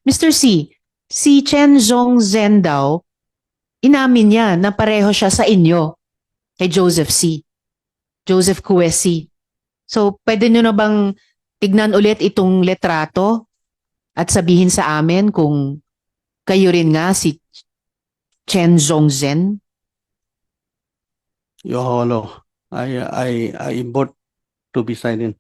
Mr. C, si Chen Zhongzhen daw, inamin niya na pareho siya sa inyo, kay Joseph C. Joseph Cuesi. So, pwede nyo na bang tignan ulit itong letrato at sabihin sa amin kung kayo rin nga si Chen Zhongzhen? Your Honor, I import to be silent.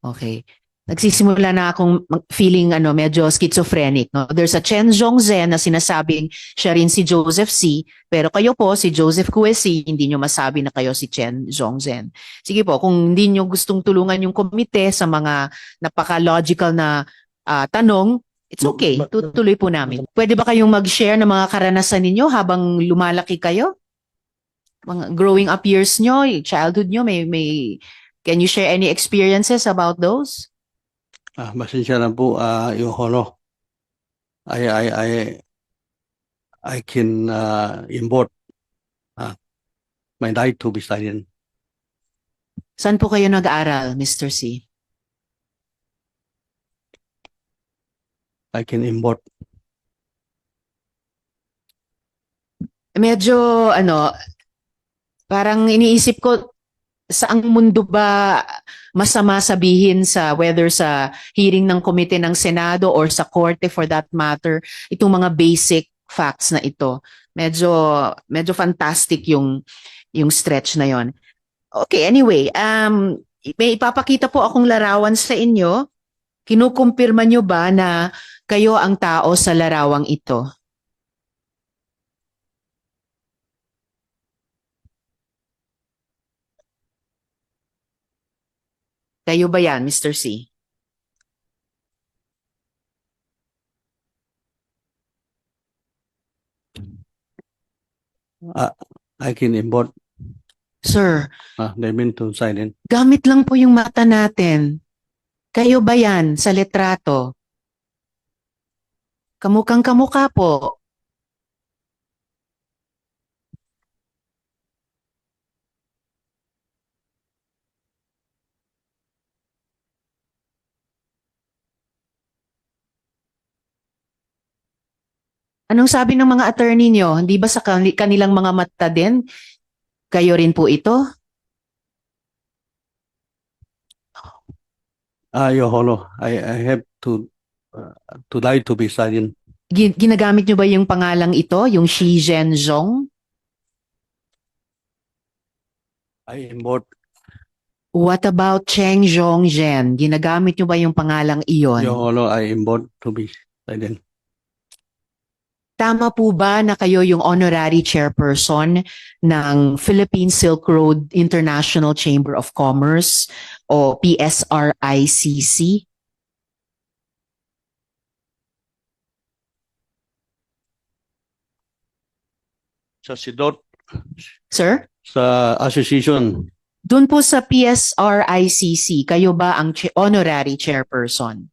Okay. Nagsisimula na akong feeling medyo schizophrenic. No? There's a Chen Zhongzhen na sinasabing siya rin si Joseph C. Pero kayo po, si Joseph Cuesi, hindi nyo masabi na kayo si Chen Zhongzhen. Sige po, kung hindi nyo gustong tulungan yung komite sa mga napaka-logical na tanong, it's okay. Tutuloy po namin. Pwede ba kayong mag-share ng mga karanasan ninyo habang lumalaki kayo? Mga growing up years nyo, childhood nyo, can you share any experiences about those? Pasensya na po, Your Honor. I can import my right to be silent. Saan po kayo nag-aaral, Mr. C? I can import. Medyo, parang iniisip ko, saang mundo ba masama sabihin whether sa hearing ng komite ng Senado or sa korte for that matter, itong mga basic facts na ito. Medyo fantastic yung stretch na yon. Okay, anyway, may ipapakita po akong larawan sa inyo. Kinukumpirma nyo ba na kayo ang tao sa larawang ito? Kayo ba yan, Mr. C? I can import. Sir, They mean to silent. gamit lang po yung mata natin. Kayo ba yan sa letrato? Kamukang kamukha po. Anong sabi ng mga attorney nyo? Hindi ba sa kanilang mga mata din? Kayo rin po ito? Your Honor, I have to lie to be silent. Ginagamit nyo ba yung pangalang ito? Yung Shi Zhenzhong? I import. What about Cheng Zhongzhen? Ginagamit nyo ba yung pangalang iyon? Your Honor, I import to be silent. Tama po ba na kayo yung honorary chairperson ng Philippine Silk Road International Chamber of Commerce o PSRICC? Sa SIDOT, Sir? sa association, Doon po sa PSRICC, kayo ba ang honorary chairperson?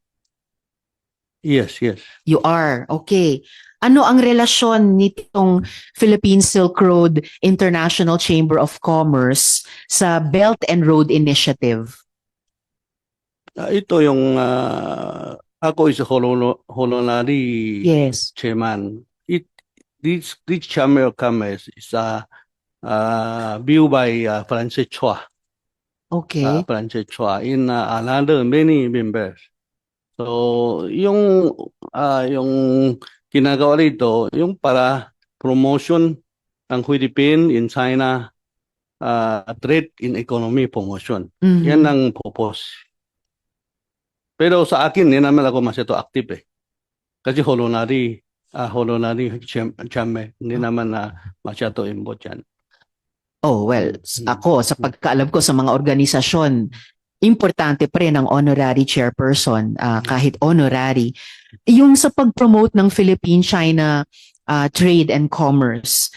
yes. You are. Okay. Ano ang relasyon nitong Philippine Silk Road International Chamber of Commerce sa Belt and Road Initiative? Ito yung ako is a honorary Yes. chairman. This Chamber of Commerce is viewed by Francis Chua. Okay. Francis Chua in another many members. So yung ginagawa rito yung para promotion ng Philippines in China, trade in economy promotion. Mhm. Yan ang purpose. Pero sa akin, hindi naman ako masyado active eh. Kasi honorary chairman, hindi naman masyado involved yan. Oh, well, ako, sa pagkaalam ko sa mga organisasyon, importante pa rin ang honorary chairperson, kahit honorary. Yung sa pag-promote ng Philippine-China trade and commerce,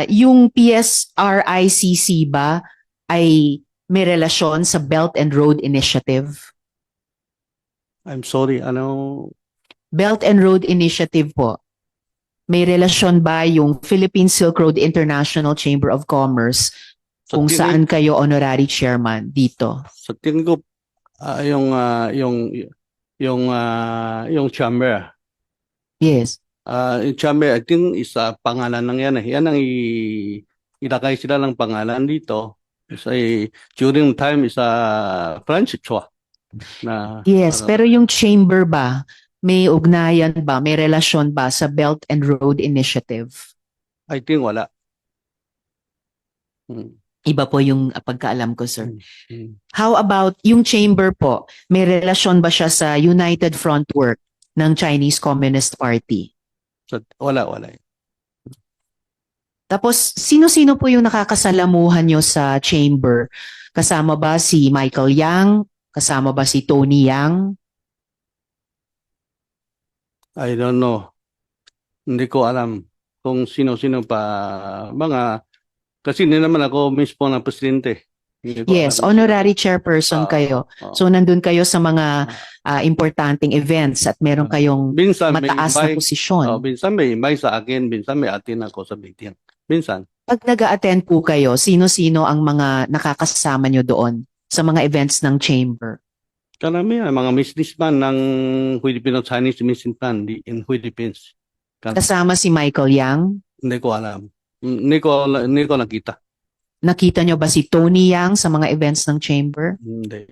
yung PSRICC ba ay may relasyon sa Belt and Road Initiative? I'm sorry, ano? Belt and Road Initiative po. May relasyon ba yung Philippine Silk Road International Chamber of Commerce kung saan kayo honorary chairman dito? Sa tingin ko, yung yung chamber. Yes. Yung chamber, I think isa pangalan lang yan eh. Yan ang ilagay sila ng pangalan dito. Kasi during time is French Chua na Yes, pero yung chamber ba, may ugnayan ba, may relasyon ba sa Belt and Road Initiative? I think wala. Hmm. Iba po yung pagkaalam ko, sir. Hmm. How about yung chamber po, may relasyon ba siya sa United Front Work ng Chinese Communist Party? So, wala. Tapos, sino-sino po yung nakakasalamuhan nyo sa chamber? Kasama ba si Michael Yang? Kasama ba si Tony Yang? I don't know. Hindi ko alam kung sino-sino pa. Kasi hindi naman ako mismo ng presidente. Hindi ko Yes, alam. honorary chairperson kayo. So, nandun kayo sa mga importanteng events at meron kayong minsan may mataas na invite, posisyon. minsan may invite sa akin, minsan may attend ako sa meeting. Minsan. Pag nag-a-attend po kayo, sino-sino ang mga nakakasama nyo doon sa mga events ng chamber? Karamihan, mga businessman ng Filipino-Chinese businessman in Philippines. Kasama si Michael Yang? Hindi ko alam. Hindi ko nakita. Nakita nyo ba si Tony Yang sa mga events ng chamber? Hindi.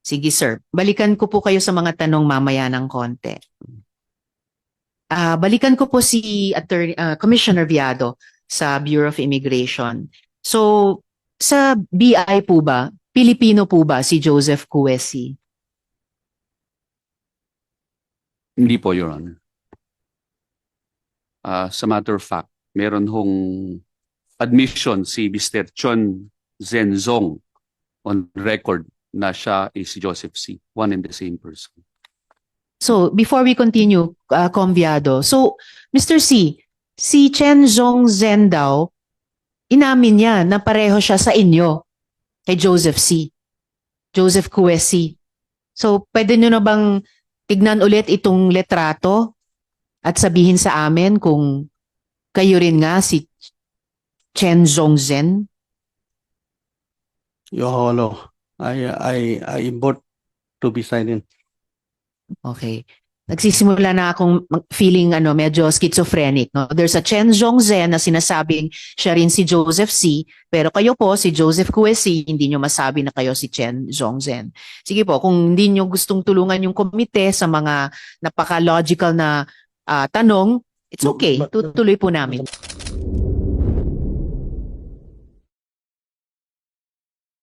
Sige sir, balikan ko po kayo sa mga tanong mamaya ng konti. Balikan ko po si Commissioner Viado sa Bureau of Immigration. So, sa BI po ba, Pilipino po ba si Joseph Cuesi? Hindi po, Your Honor. As a matter of fact, meron hong admission si Mr. Chon Zenzong on record na siya is si Joseph C. One and the same person. So, before we continue, Conviado, so, Mr. C, si Chen Zhongzhen daw, inamin niya na pareho siya sa inyo, kay Joseph C. Joseph Cuesi. So, pwede nyo na bang tignan ulit itong letrato at sabihin sa amin kung kayo rin nga si Chen Zhongzhen? Your Honor, I vote to be silent. Okay. Nagsisimula na akong feeling medyo schizophrenic. No? There's a Chen Zhongzhen na sinasabing siya rin si Joseph C. Pero kayo po, si Joseph Cuesi, hindi nyo masabi na kayo si Chen Zhongzhen. Sige po, kung hindi nyo gustong tulungan yung komite sa mga napaka-logical na tanong, it's okay. Tutuloy po namin.